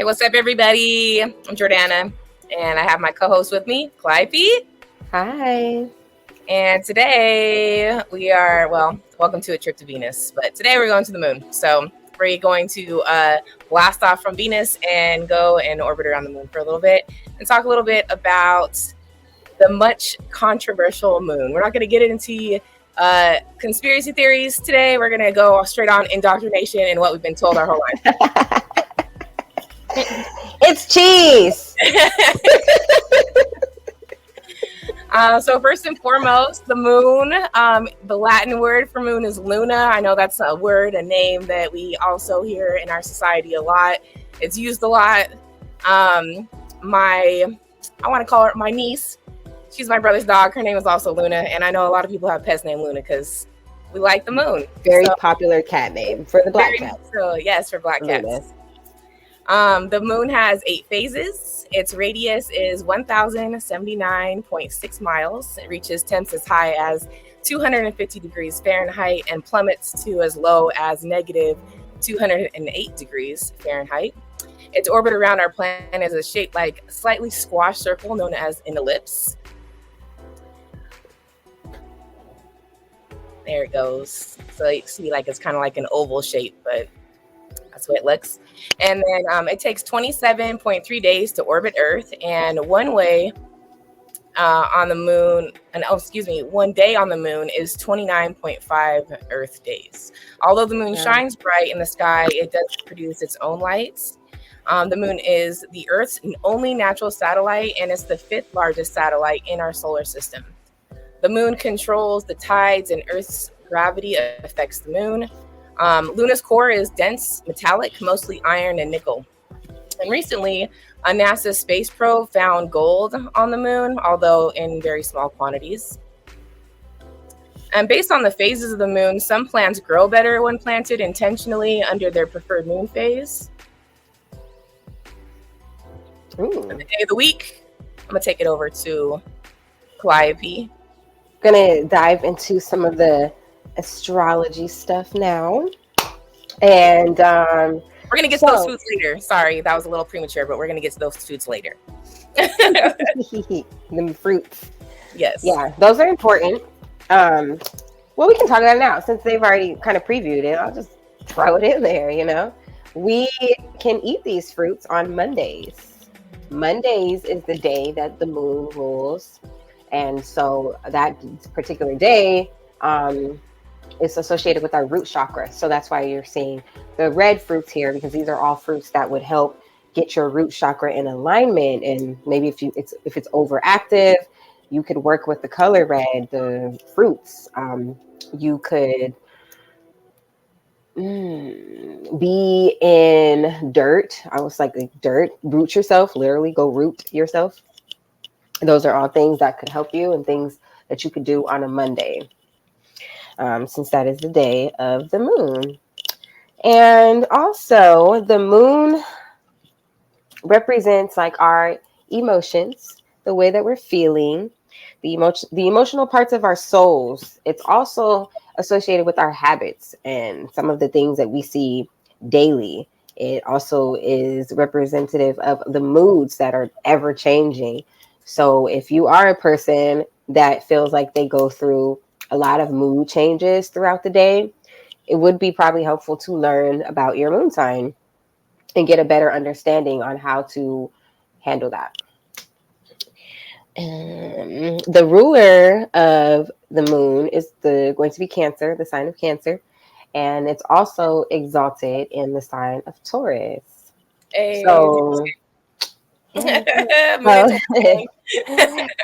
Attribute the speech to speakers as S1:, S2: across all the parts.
S1: What's up, everybody? I'm Jordana, and I have my co-host with me, Clyde.
S2: Hi.
S1: And today we are, welcome to a trip to Venus, but today we're going to the moon. So we're going to blast off from Venus and go and orbit around the moon for a little bit and talk a little bit about the much controversial moon. We're not going to get into conspiracy theories today. We're going to go straight on indoctrination and what we've been told our whole life.
S2: It's cheese.
S1: So first and foremost, the moon, the Latin word for moon is luna. I know that's a word, a name that we also hear in our society a lot. It's used a lot. I want to call her my niece. She's my brother's dog. Her name is also Luna. And I know a lot of people have pets named Luna because we like the moon.
S2: Very popular cat name for the black cat.
S1: So yes, for black cats. The moon has 8 phases. Its radius is 1,079.6 miles. It reaches temps as high as 250 degrees Fahrenheit and plummets to as low as negative 208 degrees Fahrenheit. Its orbit around our planet is a shaped like slightly squashed circle known as an ellipse. There it goes. So you see, like it's kind of like an oval shape, but that's what it looks. And then it takes 27.3 days to orbit Earth, and one day on the moon is 29.5 Earth days. Although the moon shines bright in the sky, it does produce its own lights. The moon is the Earth's only natural satellite, and it's the 5th largest satellite in our solar system. The moon controls the tides, and Earth's gravity affects the moon. Luna's core is dense, metallic, mostly iron and nickel. And recently, a NASA space probe found gold on the moon, although in very small quantities. And based on the phases of the moon, some plants grow better when planted intentionally under their preferred moon phase. And the day of the week, I'm going to take it over to Calliope.
S2: Gonna dive into some of the astrology stuff now. And
S1: we're going to get to those foods later. Sorry, that was a little premature, but we're going to get to those foods later.
S2: Them fruits.
S1: Yes.
S2: Yeah, those are important. Well, we can talk about it now since they've already kind of previewed it. I'll just throw it in there, We can eat these fruits on Mondays. Mondays is the day that the moon rules. And so that particular day is associated with our root chakra. So that's why you're seeing the red fruits here, because these are all fruits that would help get your root chakra in alignment. And maybe if it's overactive, you could work with the color red, the fruits. You could be in dirt. I was like dirt, root yourself, literally go root yourself. Those are all things that could help you and things that you could do on a Monday, since that is the day of the moon. And also the moon represents like our emotions, the way that we're feeling, the emotional parts of our souls. It's also associated with our habits and some of the things that we see daily. It also is representative of the moods that are ever changing. So if you are a person that feels like they go through a lot of mood changes throughout the day, it would be probably helpful to learn about your moon sign and get a better understanding on how to handle that. The ruler of the moon is going to be Cancer, the sign of Cancer. And it's also exalted in the sign of Taurus.
S1: Hey.
S2: So...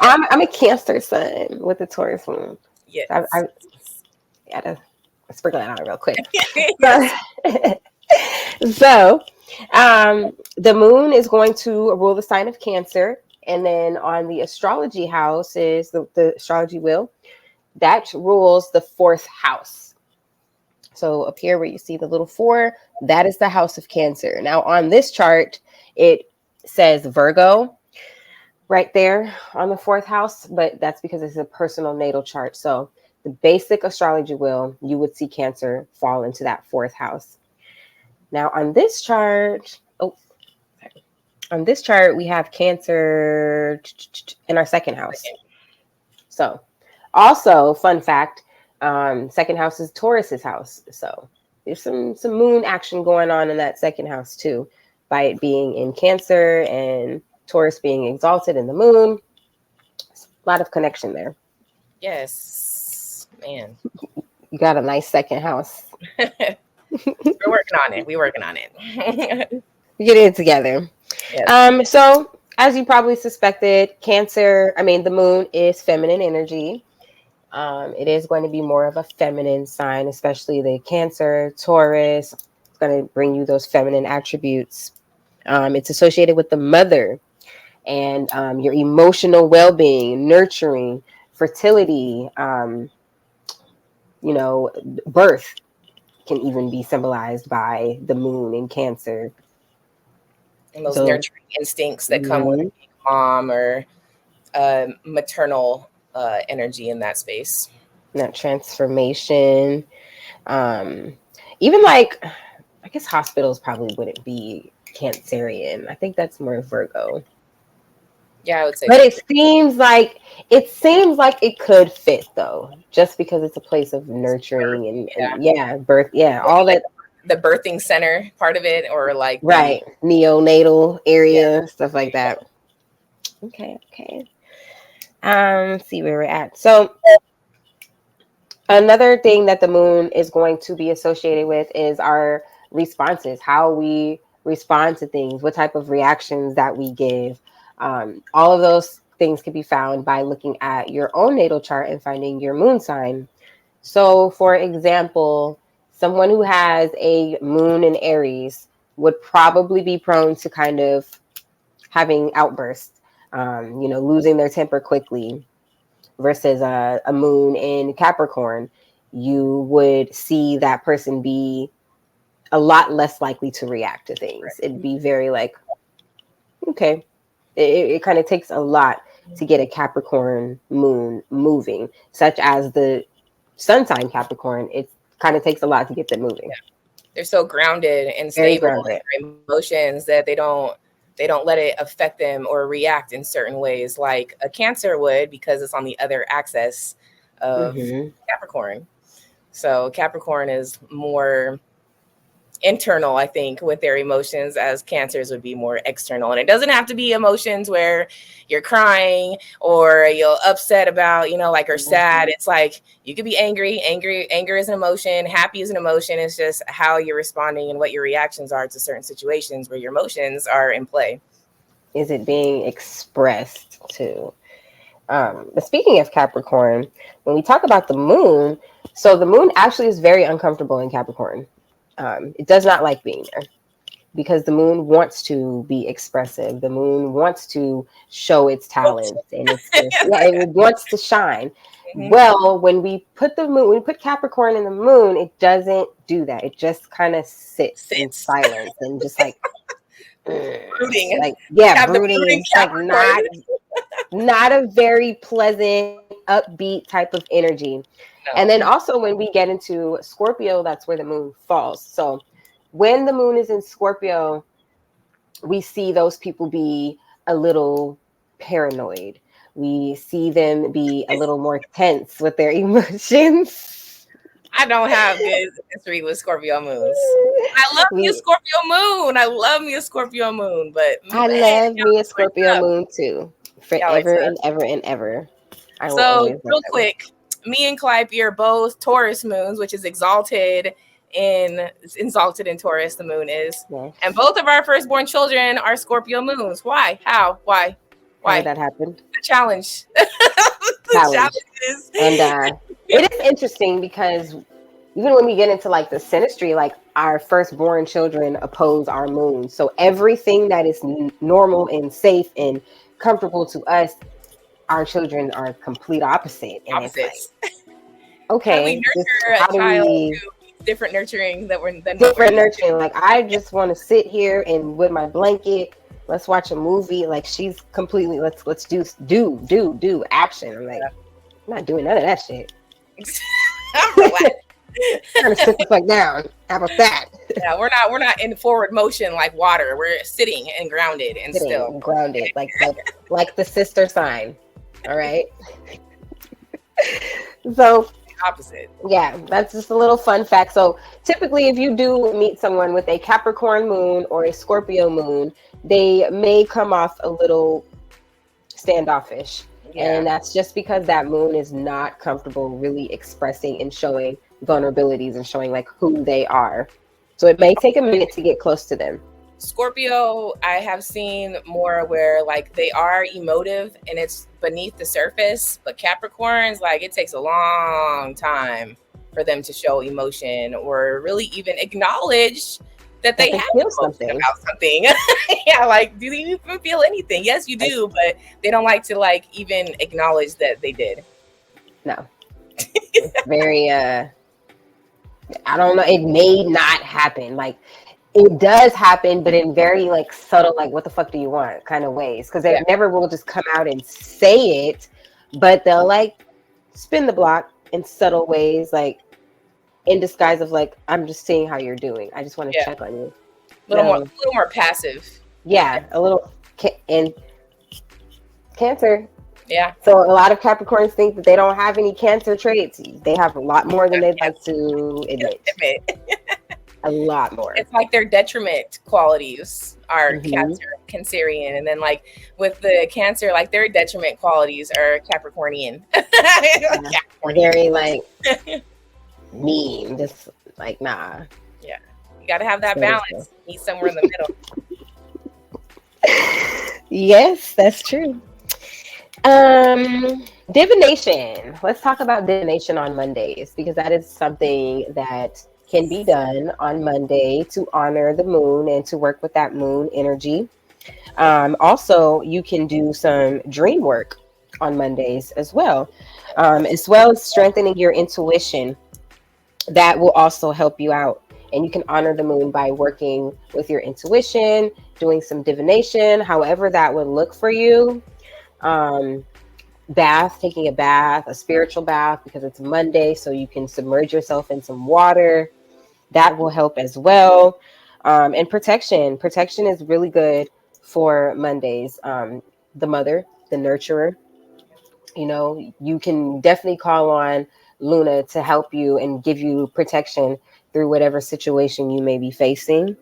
S2: I'm a Cancer sun with a Taurus moon.
S1: Yes.
S2: I had to sprinkle that out real quick. So the moon is going to rule the sign of Cancer. And then on the astrology house is the astrology wheel that rules the 4th house. So up here where you see the little 4, that is the house of Cancer. Now on this chart, it says Virgo right there on the 4th house, but that's because it's a personal natal chart. So the basic astrology wheel, you would see Cancer fall into that 4th house. Now on this chart, On this chart, we have Cancer in our second house. So, also, fun fact, second house is Taurus's house. So, there's some moon action going on in that second house too, by it being in Cancer and Taurus being exalted in the moon. A lot of connection there.
S1: Yes, man.
S2: You got a nice second house.
S1: We're working on it. We're working on it.
S2: Get it together.
S1: Yes.
S2: So as you probably suspected, the moon is feminine energy. It is going to be more of a feminine sign, especially the Cancer, Taurus. It's going to bring you those feminine attributes. It's associated with the mother and your emotional well-being, nurturing, fertility, birth can even be symbolized by the moon in Cancer.
S1: And those nurturing instincts that come with being a mom or maternal energy in that space.
S2: That transformation. Even like, I guess hospitals probably wouldn't be Cancerian. I think that's more Virgo.
S1: Yeah, I would say.
S2: But it seems like it could fit though, just because it's a place of nurturing and birth, all that.
S1: The birthing center part of it, or like
S2: right, neonatal area, stuff like that. Okay. Let's see where we're at. So another thing that the moon is going to be associated with is our responses, how we respond to things, what type of reactions that we give. All of those things can be found by looking at your own natal chart and finding your moon sign. So, for example, someone who has a moon in Aries would probably be prone to kind of having outbursts, losing their temper quickly, versus a moon in Capricorn. You would see that person be a lot less likely to react to things. Right. It'd be very like, okay. It kind of takes a lot to get a Capricorn moon moving, such as the sun sign Capricorn. It kind of takes a lot to get them moving.
S1: Yeah. They're so grounded and stable in their emotions that they don't let it affect them or react in certain ways like a Cancer would, because it's on the other axis of Capricorn. So Capricorn is more internal, I think, with their emotions, as Cancers would be more external. And it doesn't have to be emotions where you're crying or you're upset about, or sad. It's like you could be angry. Anger is an emotion. Happy is an emotion. It's just how you're responding and what your reactions are to certain situations where your emotions are in play.
S2: Is it being expressed too? But speaking of Capricorn, when we talk about the moon, so the moon actually is very uncomfortable in Capricorn. It does not like being there because the moon wants to be expressive. The moon wants to show its talents and it wants to shine. Mm-hmm. Well, when we put Capricorn in the moon, it doesn't do that. It just kind of sits in silence and just like
S1: brooding.
S2: Like brooding. It's like not a very pleasant, upbeat type of energy. No. And then also when we get into Scorpio, that's where the moon falls. So when the moon is in Scorpio, we see those people be a little paranoid. We see them be a little more tense with their emotions.
S1: I don't have good history with Scorpio moons. I love me a Scorpio moon. I love me a Scorpio moon, but
S2: I love me a Scorpio moon too. Forever and ever and ever.
S1: So real quick, me and Calliope are both Taurus moons, which is exalted in Taurus, the moon is. Yes. And both of our firstborn children are Scorpio moons. Why? How? Why?
S2: How did that happen?
S1: The challenge.
S2: Challenges. And it is interesting because even when we get into like the synastry, like our firstborn children oppose our moon. So everything that is normal and safe and comfortable to us, our children are complete opposite. And
S1: opposites.
S2: It's like, okay.
S1: How do we nurture a child to different nurturing than
S2: different nurturing? Like I just want to sit here and with my blanket, let's watch a movie. Like she's completely let's do action. I'm like, I'm not doing none of that shit. Trying to sit the fuck down. How about that?
S1: Yeah, we're not in forward motion like water. We're sitting and grounded and still.
S2: Sitting grounded, like the sister sign. All right. So
S1: Opposite.
S2: yeah, that's just a little fun fact. So typically, if you do meet someone with a Capricorn moon or a Scorpio moon, they may come off a little standoffish. And
S1: Yeah.
S2: that's just because that moon is not comfortable really expressing and showing vulnerabilities and showing like who they are. So it may take a minute to get close to them.
S1: Scorpio, I have seen more where like they are emotive and it's beneath the surface, but Capricorns, like it takes a long time for them to show emotion or really even acknowledge that
S2: That
S1: they
S2: they
S1: have
S2: feel
S1: emotion
S2: something.
S1: about something. Yeah, like do you even feel anything? Yes, you do, but they don't like to like even acknowledge that they did.
S2: No. It's very I don't know, it may not happen. Like it does happen, but in very like subtle, like what the fuck do you want kind of ways. Because they
S1: Yeah,
S2: never will just come out and say it, but they'll like spin the block in subtle ways, like in disguise of like, I'm just seeing how you're doing. I just want to
S1: yeah,
S2: check on you.
S1: a
S2: No,
S1: little more passive.
S2: yeah, a little and Cancer.
S1: Yeah,
S2: So a lot of Capricorns think that they don't have any Cancer traits. They have a lot more than
S1: I
S2: they'd
S1: can't
S2: like to admit.
S1: admit.
S2: A lot more.
S1: It's like their detriment qualities are
S2: Hmm.
S1: Cancerian, and then like with the Cancer, like their detriment qualities are Capricornian.
S2: Yeah.
S1: Capricornian.
S2: Very like mean. Just like nah.
S1: Yeah, you got to have that
S2: That is true.
S1: balance. Meet somewhere in the middle.
S2: Yes, that's true. Divination. Let's talk about divination on Mondays because that is something that can be done on Monday to honor the moon and to work with that moon energy. Also, you can do some dream work on Mondays as well as strengthening your intuition. That will also help you out. And you can honor the moon by working with your intuition, doing some divination, however that would look for you. Um, taking a bath, a spiritual bath, because it's Monday, so you can submerge yourself in some water. That will help as well. And protection. Protection is really good for Mondays. The mother, the nurturer, you can definitely call on Luna to help you and give you protection through whatever situation you may be facing.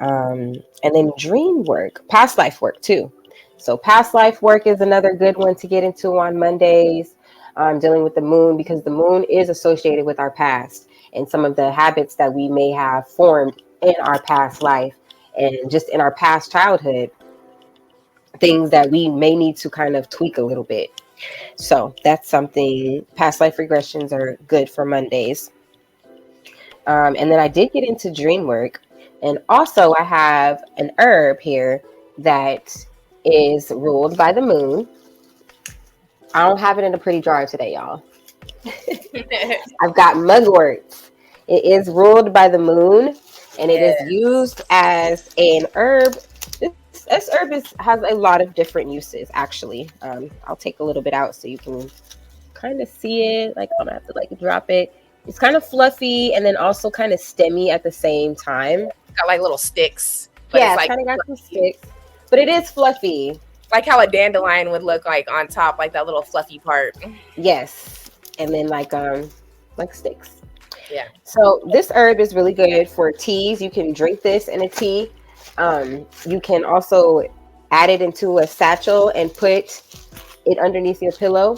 S2: And then dream work, past life work too. So past life work is another good one to get into on Mondays, dealing with the moon because the moon is associated with our past and some of the habits that we may have formed in our past life and just in our past childhood, things that we may need to kind of tweak a little bit. So that's something, past life regressions are good for Mondays. And then I did get into dream work. And also, I have an herb here that is ruled by the moon. I don't have it in a pretty jar today, y'all. I've got mugwort. It is ruled by the moon and it is
S1: Yeah,
S2: used as an herb. This herb has a lot of different uses, actually. I'll take a little bit out so you can kind of see it. Like, I'm gonna have to like drop it. It's kind of fluffy and then also kind of stemmy at the same time.
S1: got like little sticks, but
S2: Yeah,
S1: it's
S2: it's
S1: like
S2: kind of got some sticks, but it is fluffy.
S1: like how a dandelion would look like on top, like that little fluffy part.
S2: Yes, and then like sticks.
S1: Yeah,
S2: So this herb is really good for teas. You can drink this in a tea. You can also add it into a satchel and put it underneath your pillow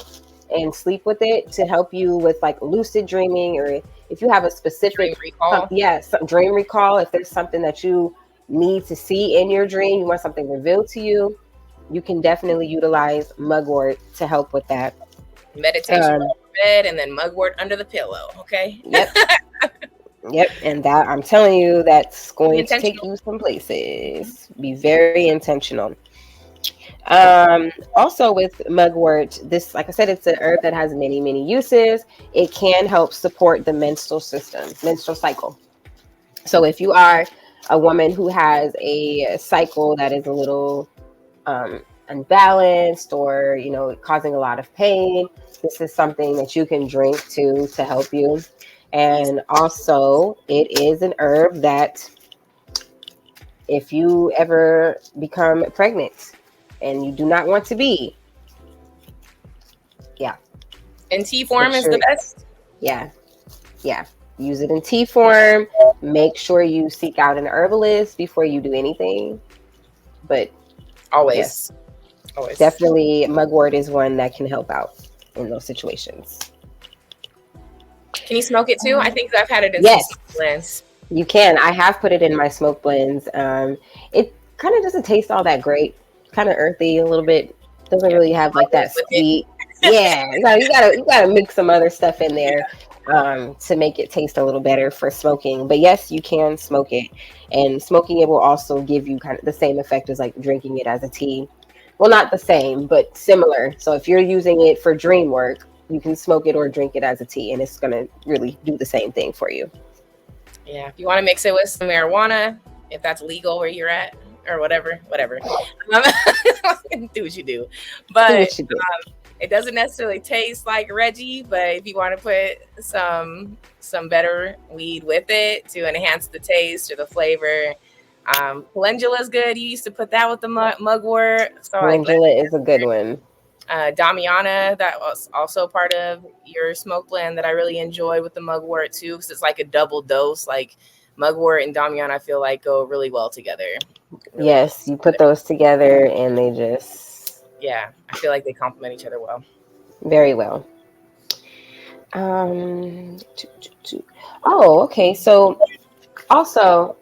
S2: and sleep with it to help you with like lucid dreaming or if you have a
S1: dream
S2: specific
S1: recall.
S2: some dream recall, if there's something that you need to see in your dream, you want something revealed to you, you can definitely utilize mugwort to help with that.
S1: Meditation
S2: um,
S1: on the bed and then mugwort under the pillow. Okay.
S2: yep. Yep, and that I'm telling you, that's
S1: Be
S2: going to take
S1: intentional.
S2: you some places. Be very intentional. Also with mugwort, this, like I said, it's an herb that has many, many uses. It can help support the menstrual system, menstrual cycle. So if you are a woman who has a cycle that is a little unbalanced or causing a lot of pain, this is something that you can drink to help you. And also, it is an herb that if you ever become pregnant and you do not want to be, yeah.
S1: And tea form is the best.
S2: Yeah. Yeah. Use it in tea form. Make sure you seek out an herbalist before you do anything. But
S1: always,
S2: yes,
S1: always.
S2: Definitely mugwort is one that can help out in those situations.
S1: Can you smoke it too? I think I've had it in
S2: yes,
S1: some blends.
S2: You can. I have put it in my smoke blends. It kind of doesn't taste all that great. Kind of earthy a little bit. Doesn't really have like that sweet. Yeah, you gotta mix some other stuff in there to make it taste a little better for smoking. But yes, you can smoke it, and smoking it will also give you kind of the same effect as like drinking it as a tea. Well, not the same, but similar. So if you're using it for dream work, you can smoke it or drink it as a tea, and it's gonna really do the same thing for you.
S1: Yeah, if you want to mix it with some marijuana, if that's legal where you're at, or whatever. Do what you do. But it doesn't necessarily taste like Reggie, but if you want to put some better weed with it to enhance the taste or the flavor, calendula is good. You used to put that with the mugwort. So
S2: calendula is a good one.
S1: Damiana, that was also part of your smoke blend that I really enjoyed with the mugwort too, because it's like a double dose. Like mugwort and Damiana, I feel like go really well together.
S2: Yes, you put those together and they just...
S1: Yeah, I feel like they complement each other well.
S2: Very well. Oh, okay. So also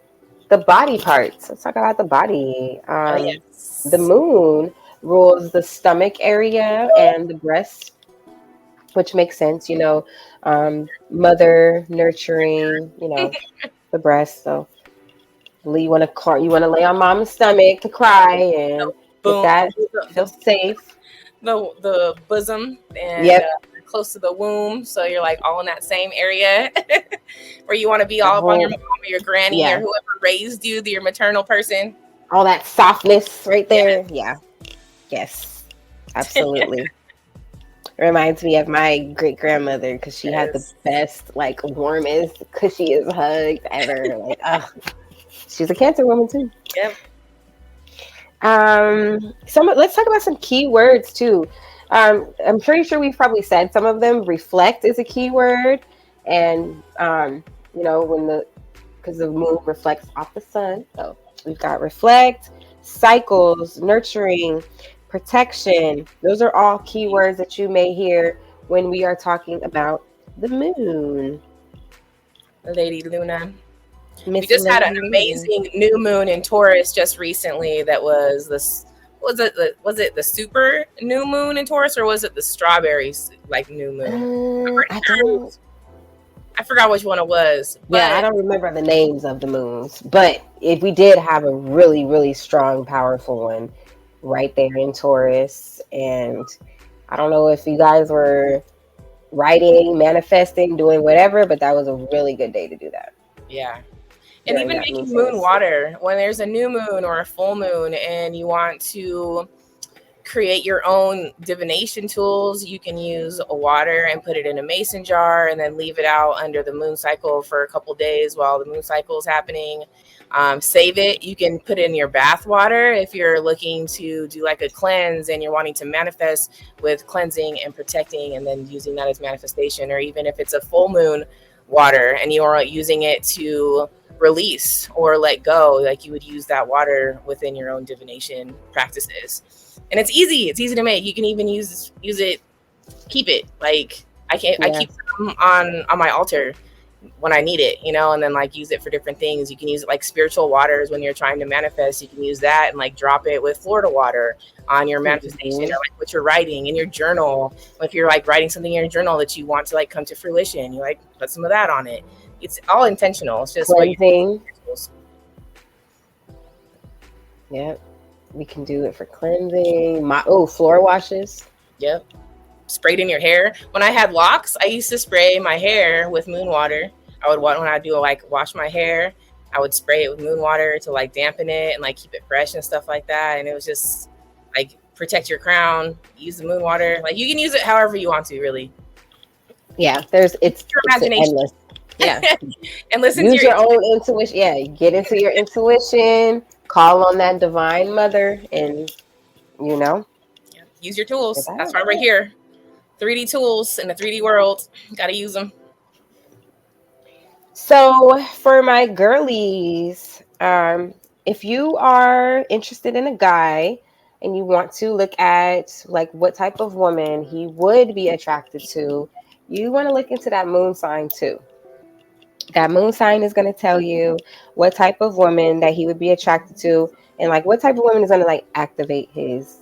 S2: the body parts. Let's talk about the body.
S1: Yes.
S2: The moon rules the stomach area and the breast, which makes sense, mother nurturing, the breast. So you want to lay on mom's stomach to cry and get that feel safe.
S1: The bosom and close to the womb, so you're like all in that same area where you want to be all up on your mom or your granny or whoever raised you, your maternal person.
S2: All that softness right there. Yeah. Yes, absolutely. Reminds me of my great grandmother because she had the best, like warmest, cushiest hugs ever. Like, she's a Cancer woman too.
S1: Yep.
S2: Let's talk about some key words too. I'm pretty sure we've probably said some of them. Reflect is a key word, and because the moon reflects off the sun. So we've got reflect, cycles, nurturing, protection. Those are all keywords that you may hear when we are talking about the moon.
S1: Lady Luna. We just had an amazing new moon in Taurus just recently. That was this. Was it the super new moon in Taurus, or was it the strawberry like new moon? I forgot which one it was.
S2: I don't remember the names of the moons, but if we did have a really, really strong, powerful one right there in Taurus, and I don't know if you guys were writing, manifesting, doing whatever, but that was a really good day to do that.
S1: Yeah. And even making moon water when there's a new moon or a full moon and you want to create your own divination tools, you can use a water and put it in a mason jar and then leave it out under the moon cycle for a couple days while the moon cycle is happening. Save it. You can put it in your bath water if you're looking to do like a cleanse and you're wanting to manifest with cleansing and protecting and then using that as manifestation, or even if it's a full moon water and you're using it to release or let go, like you would use that water within your own divination practices. And it's easy to make. You can even use it, keep it. Like I keep them on my altar when I need it, and then like use it for different things. You can use it like spiritual waters when you're trying to manifest. You can use that and like drop it with Florida water on your manifestation, or like what you're writing in your journal. If you're like writing something in your journal that you want to like come to fruition, you like put some of that on it. It's all intentional. It's just
S2: cleansing. Yep. We can do it for cleansing. Floor washes.
S1: Yep. Sprayed in your hair. When I had locks, I used to spray my hair with moon water. When I do like wash my hair, I would spray it with moon water to like dampen it and like keep it fresh and stuff like that. And it was just like protect your crown, use the moon water. Like you can use it however you want to, really.
S2: Yeah, it's endless. Yeah.
S1: And listen to
S2: Use
S1: your
S2: your own intuition. Yeah, get into your intuition, call on that divine mother, and you know,
S1: use your
S2: get
S1: tools.
S2: that
S1: That's
S2: out.
S1: why we're here. 3D tools in the 3D world. Got to use them.
S2: So for my girlies, if you are interested in a guy and you want to look at like what type of woman he would be attracted to, you want to look into that moon sign too. That moon sign is going to tell you what type of woman that he would be attracted to, and like what type of woman is going to like activate his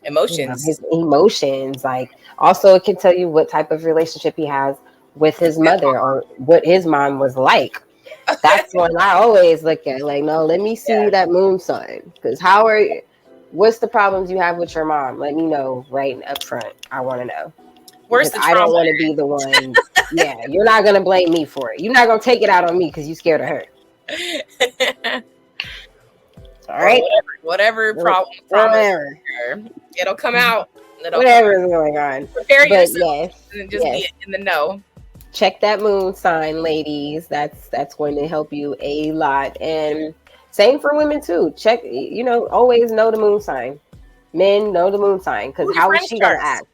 S1: Emotions.
S2: emotions. Like also it can tell you what type of relationship he has with his mother or what his mom was like. That's one I always look at. Like, no, let me see
S1: Yeah.
S2: that moon sign. Because what's the problems you have with your mom? Let me know right up front. I want to know.
S1: Where's
S2: Because
S1: the
S2: I don't
S1: trauma?
S2: want to be the one. Yeah, you're not going to blame me for it. You're not going to take it out on me because you're scared of her. All
S1: Or
S2: right?
S1: whatever problem, trauma,
S2: Whatever.
S1: it'll come out. It'll come
S2: Whatever
S1: out.
S2: is going on.
S1: Prepare
S2: But
S1: yourself
S2: yes,
S1: and just be
S2: yes.
S1: in the know.
S2: Check that moon sign, ladies. That's going to help you a lot. And same for women too. Check, always know the moon sign. Men know the moon sign because
S1: Pull your
S2: how is
S1: friends
S2: she gonna
S1: charts.
S2: act?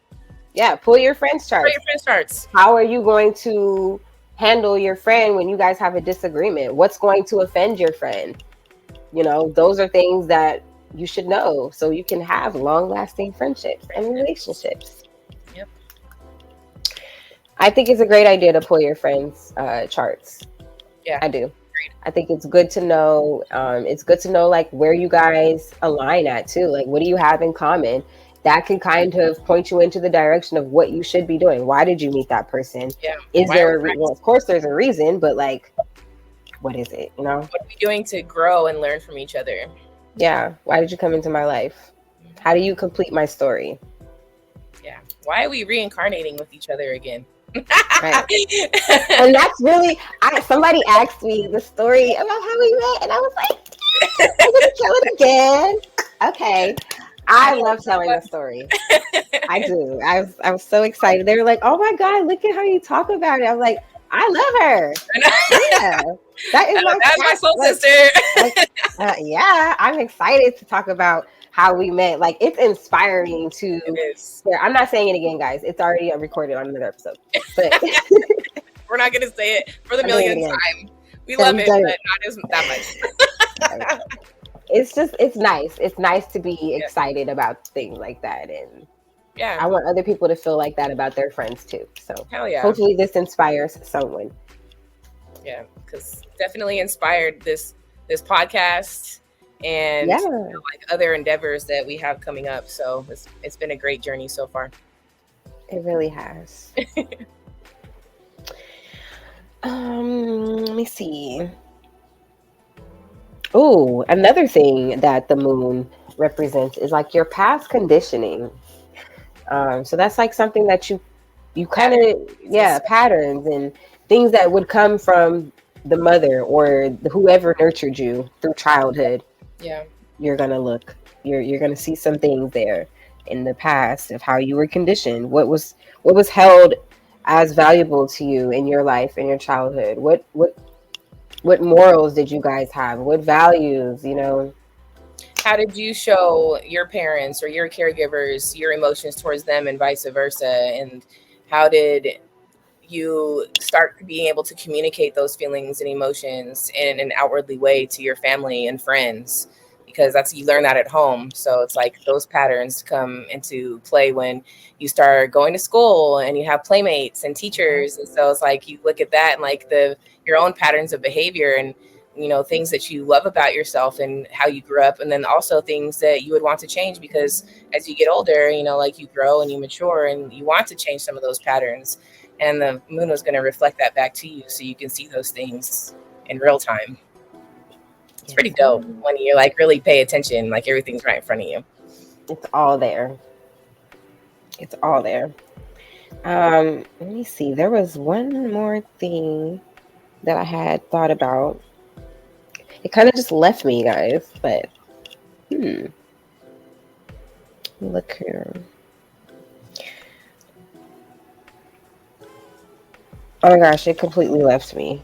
S2: Yeah, pull your friends
S1: Pull
S2: charts.
S1: your friends charts.
S2: How are you going to handle your friend when you guys have a disagreement? What's going to offend your friend? Those are things that you should know so you can have long-lasting friendships and relationships.
S1: Yep.
S2: I think it's a great idea to pull your friends' charts.
S1: Yeah.
S2: I do. I think it's good to know. It's good to know like where you guys align at too. Like, what do you have in common? That can kind of point you into the direction of what you should be doing. Why did you meet that person?
S1: Yeah.
S2: Is
S1: Why are we
S2: there well, of course, there's a reason, but like, what is it?
S1: What are we doing to grow and learn from each other?
S2: Yeah. Why did you come into my life? How do you complete my story?
S1: Yeah. Why are we reincarnating with each other again?
S2: Right. And that's really, somebody asked me the story about how we met, and I was like, I'm gonna tell it again. Okay. I love telling the story. I do. I was so excited. They were like, "Oh my god, look at how you talk about it." I was like, "I love her." Yeah, that is
S1: That's my soul sister.
S2: yeah, I'm excited to talk about how we met. Like, it's inspiring to.
S1: It is.
S2: Yeah, I'm not saying it again, guys. It's already recorded on another episode. But
S1: we're not gonna say it for the
S2: I'm doing it
S1: millionth
S2: again.
S1: time. We love it,
S2: Done
S1: but
S2: it.
S1: not as that much.
S2: It's nice. It's nice to be excited about things like that, and
S1: Yeah.
S2: I want other people to feel like that about their friends too. So
S1: Hell yeah.
S2: hopefully this inspires someone.
S1: Yeah, because definitely inspired this podcast and like other endeavors that we have coming up. So it's been a great journey so far.
S2: It really has. Let me see. Oh, another thing that the moon represents is like your past conditioning. So that's like something that you kind of patterns and things that would come from the mother or whoever nurtured you through childhood.
S1: Yeah,
S2: you're gonna see some things there in the past of how you were conditioned. What was held as valuable to you in your life in your childhood? What morals did you guys have? What values?
S1: How did you show your parents or your caregivers your emotions towards them and vice versa? And how did you start being able to communicate those feelings and emotions in an outwardly way to your family and friends? Because you learn that at home. So it's like those patterns come into play when you start going to school and you have playmates and teachers. And so it's like you look at that and like your own patterns of behavior and things that you love about yourself and how you grew up, and then also things that you would want to change because as you get older, like you grow and you mature and you want to change some of those patterns, and the moon was going to reflect that back to you so you can see those things in real time. It's pretty dope when you like really pay attention, like everything's right in front of you.
S2: It's all there. Let me see. There was one more thing that I had thought about. It kind of just left me, guys, but look here. Oh my gosh, it completely left me.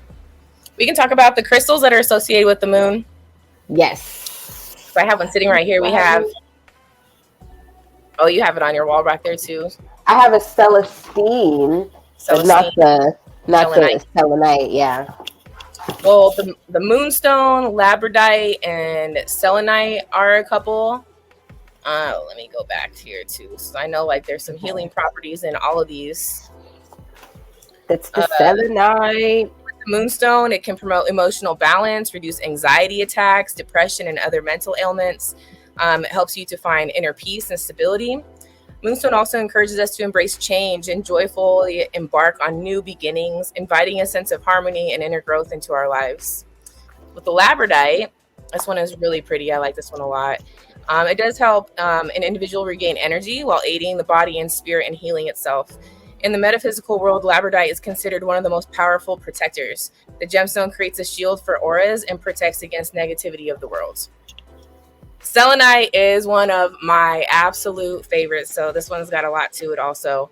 S1: We can talk about the crystals that are associated with the moon.
S2: Yes.
S1: So I have one sitting right here. We have, oh, you have it on your wall back there too.
S2: I have a Celestine, but
S1: Celestine,
S2: not
S1: selenite.
S2: the selenite. Yeah.
S1: Well, the moonstone, labradorite, and selenite are a couple. Let me go back here too. So I know like there's some healing properties in all of these.
S2: That's the
S1: Uh,
S2: selenite.
S1: the moonstone, it can promote emotional balance, reduce anxiety attacks, depression, and other mental ailments. It helps you to find inner peace and stability. Moonstone also encourages us to embrace change and joyfully embark on new beginnings, inviting a sense of harmony and inner growth into our lives. With the labradorite, this one is really pretty. I like this one a lot. It does help an individual regain energy while aiding the body and spirit in healing itself. In the metaphysical world, labradorite is considered one of the most powerful protectors. The gemstone creates a shield for auras and protects against negativity of the world. Selenite is one of my absolute favorites. So this one's got a lot to it also.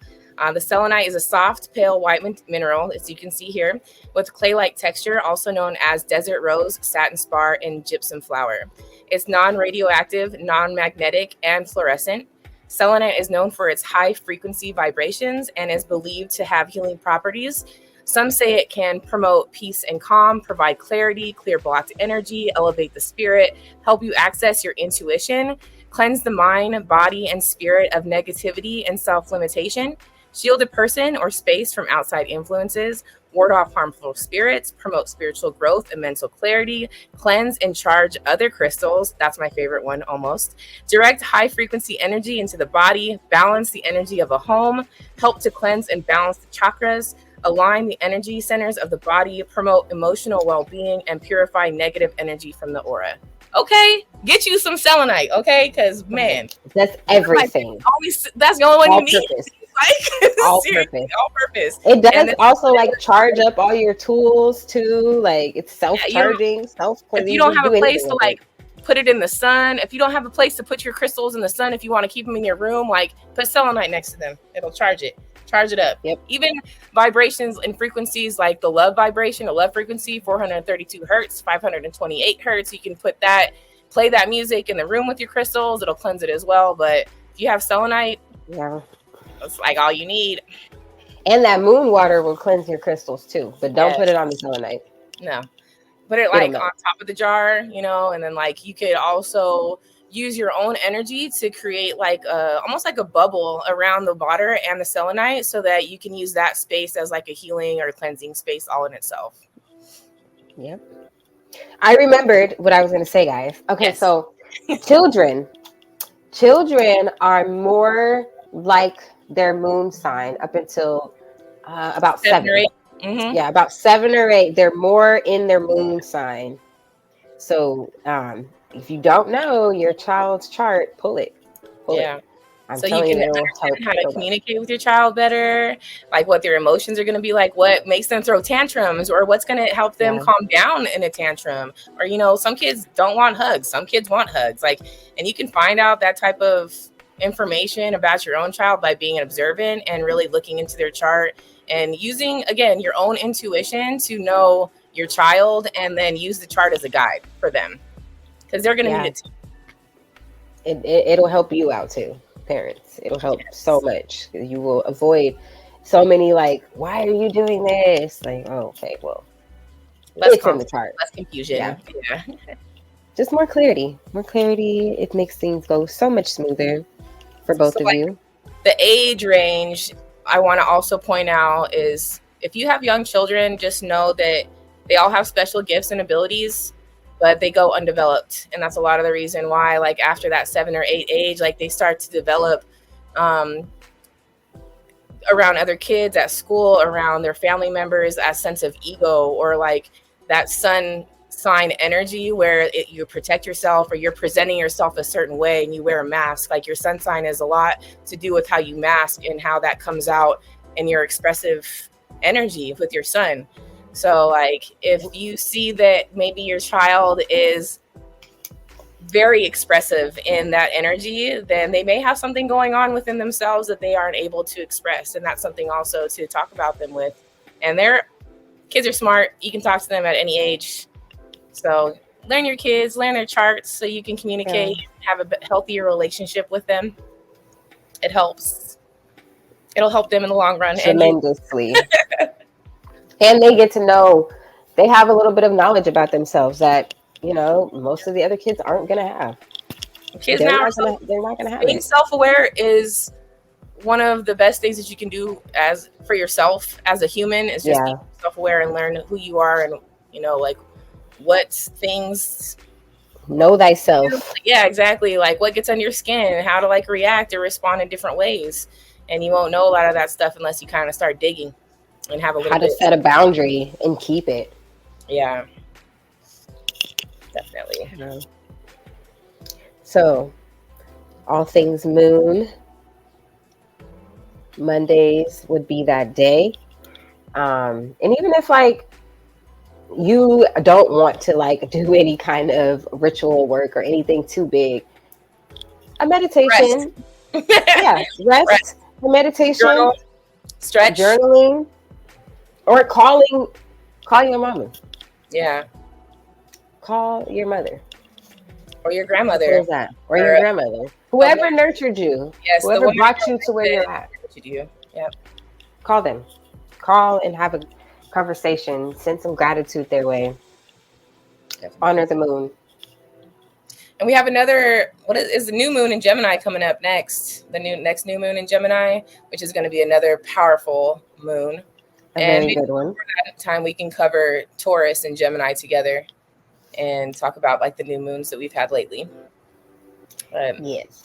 S1: The selenite is a soft, pale white mineral, as you can see here, with clay-like texture, also known as desert rose, satin spar, and gypsum flower. It's non-radioactive, non-magnetic, and fluorescent. Selenite is known for its high-frequency vibrations and is believed to have healing properties. Some say it can promote peace and calm, provide clarity, clear blocked energy, elevate the spirit, help you access your intuition, cleanse the mind, body, and spirit of negativity and self-limitation, shield a person or space from outside influences, ward off harmful spirits, promote spiritual growth and mental clarity, cleanse and charge other crystals. That's my favorite one almost. Direct high frequency energy into the body, balance the energy of a home, help to cleanse and balance the chakras, align the energy centers of the body, promote emotional well-being, and purify negative energy from the aura. Okay, get you some selenite, okay? Because man,
S2: that's everything.
S1: That's the only one
S2: all
S1: you need.
S2: Purpose.
S1: Like
S2: all
S1: seriously,
S2: purpose.
S1: all purpose.
S2: It does also like charge up all your tools too. Like it's self-charging,
S1: If you don't have a place to like put it in the sun, if you don't have a place to put your crystals in the sun, if you want to keep them in your room, like put selenite next to them. It'll charge it up.
S2: Yep.
S1: Even vibrations and frequencies like the love vibration, the love frequency, 432 hertz, 528 hertz. You can put that, play that music in the room with your crystals. It'll cleanse it as well. But if you have selenite,
S2: yeah,
S1: that's like all you need.
S2: And that moon water will cleanse your crystals too. But don't put it on the selenite.
S1: No. Put it like on top of the jar, you know, and then like you could also use your own energy to create like almost like a bubble around the water and the selenite so that you can use that space as like a healing or cleansing space all in itself.
S2: Yep. I remembered what I was going to say, guys. Okay, yes. So children are more like their moon sign up until about 7 or 8. Mm-hmm. Yeah, about 7 or 8. They're more in their moon sign. So if you don't know your child's chart, pull it.
S1: So you can understand how to communicate with your child better, like what their emotions are going to be like, what makes them throw tantrums, or what's going to help them calm down in a tantrum. Or, you know, some kids don't want hugs. Some kids want hugs. Like, and you can find out that type of information about your own child by being observant and really looking into their chart and using, again, your own intuition to know your child and then use the chart as a guide for them because they're going to need it too.
S2: It'll help you out too, parents. It'll help so much. You will avoid so many like, why are you doing this? Like, oh, okay, well, it's in the chart.
S1: Less confusion. Yeah.
S2: Just more clarity. It makes things go so much smoother for both of you.
S1: The age range I want to also point out is if you have young children, just know that they all have special gifts and abilities, but they go undeveloped. And that's a lot of the reason why, like after that 7 or 8 age, like they start to develop around other kids at school, around their family members, a sense of ego or like that sun sign energy where you protect yourself or you're presenting yourself a certain way and you wear a mask. Like your sun sign is a lot to do with how you mask and how that comes out in your expressive energy with your sun. So like if you see that maybe your child is very expressive in that energy, then they may have something going on within themselves that they aren't able to express. And that's something also to talk about them with. And kids are smart. You can talk to them at any age. So learn your kids, learn their charts so you can communicate, have a healthier relationship with them. It helps. It'll help them in the long run.
S2: Tremendously. And they get to know, they have a little bit of knowledge about themselves that, most of the other kids aren't going to have.
S1: Kids
S2: they're
S1: now
S2: not going to have
S1: being self-aware is one of the best things that you can do for yourself as a human, is just be self-aware and learn who you are and, like what things.
S2: Know thyself.
S1: Yeah, exactly. Like what gets under your skin and how to like react or respond in different ways. And you won't know a lot of that stuff unless you kind of start digging and have a little
S2: how to set a boundary and keep it.
S1: Yeah, definitely.
S2: So, all things moon, Mondays would be that day. And even if like you don't want to like do any kind of ritual work or anything too big, a meditation, rest, a meditation,
S1: journal, stretch,
S2: journaling, or call your mama.
S1: Yeah,
S2: call your mother
S1: or your grandmother.
S2: Who's that? Or your grandmother, whoever nurtured you, whoever brought you to where you're at.
S1: Yep.
S2: Call them. Call and have a conversation. Send some gratitude their way. Definitely. Honor the moon.
S1: And we have another, what is the new moon in Gemini coming up next? The next new moon in Gemini, which is going to be another powerful moon.
S2: Very good one.
S1: For that time, we can cover Taurus and Gemini together and talk about like the new moons that we've had lately.
S2: Yes.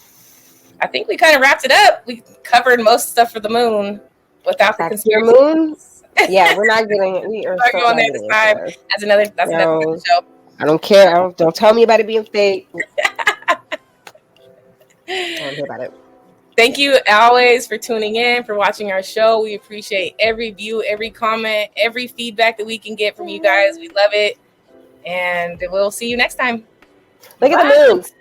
S1: I think we kind of wrapped it up. We covered most stuff for the moon without the conspiracy.
S2: Your moon? Yeah, we're not getting. We are so
S1: going there this time. That's another show.
S2: I don't care. Don't tell me about it being fake. I don't hear about it.
S1: Thank you always for tuning in, for watching our show. We appreciate every view, every comment, every feedback that we can get from you guys. We love it. And we'll see you next time.
S2: Look at the moons.